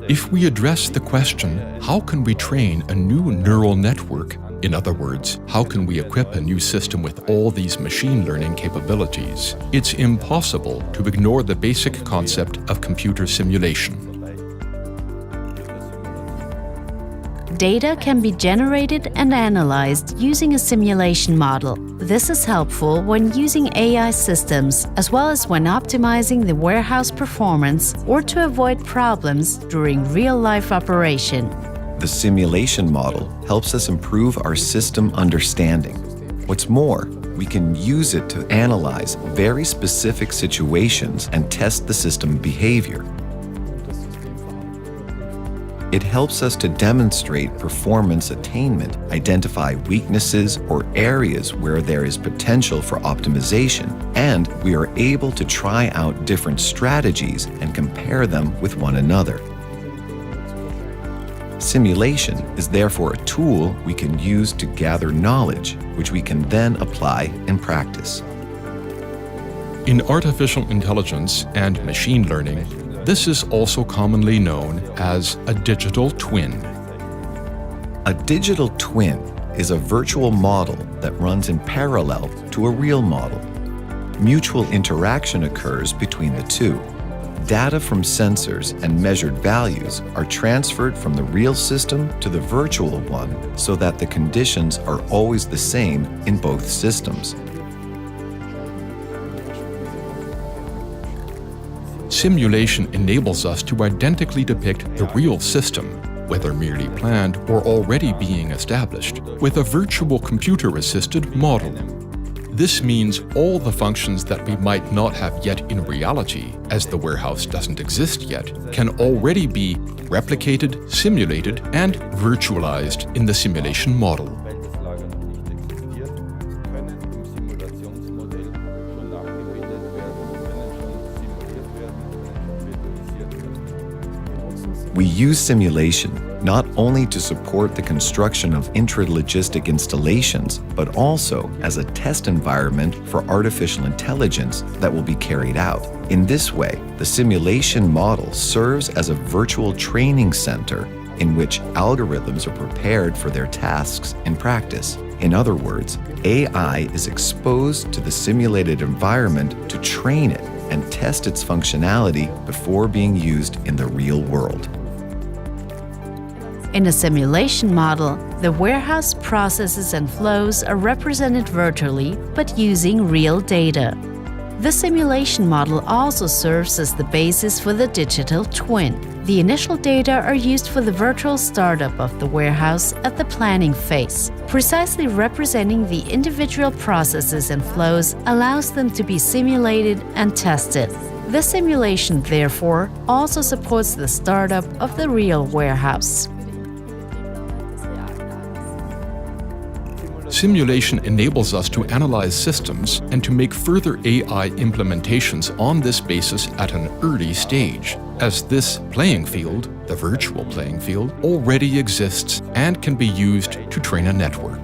If we address the question, how can we train a new neural network? In other words, how can we equip a new system with all these machine learning capabilities? It's impossible to ignore the basic concept of computer simulation. Data can be generated and analyzed using a simulation model. This is helpful when using AI systems, as well as when optimizing the warehouse performance or to avoid problems during real-life operation. The simulation model helps us improve our system understanding. What's more, we can use it to analyze very specific situations and test the system behavior. It helps us to demonstrate performance attainment, identify weaknesses or areas where there is potential for optimization, and we are able to try out different strategies and compare them with one another. Simulation is therefore a tool we can use to gather knowledge, which we can then apply in practice. In artificial intelligence and machine learning, this is also commonly known as a digital twin. A digital twin is a virtual model that runs in parallel to a real model. Mutual interaction occurs between the two. Data from sensors and measured values are transferred from the real system to the virtual one so that the conditions are always the same in both systems. Simulation enables us to identically depict the real system, whether merely planned or already being established, with a virtual computer-assisted model. This means all the functions that we might not have yet in reality, as the warehouse doesn't exist yet, can already be replicated, simulated, and virtualized in the simulation model. We use simulation not only to support the construction of intralogistic installations, but also as a test environment for artificial intelligence that will be carried out. In this way, the simulation model serves as a virtual training center in which algorithms are prepared for their tasks in practice. In other words, AI is exposed to the simulated environment to train it and test its functionality before being used in the real world. In a simulation model, the warehouse processes and flows are represented virtually, but using real data. The simulation model also serves as the basis for the digital twin. The initial data are used for the virtual startup of the warehouse at the planning phase. Precisely representing the individual processes and flows allows them to be simulated and tested. The simulation, therefore, also supports the startup of the real warehouse. Simulation enables us to analyze systems and to make further AI implementations on this basis at an early stage, as this playing field, the virtual playing field, already exists and can be used to train a network.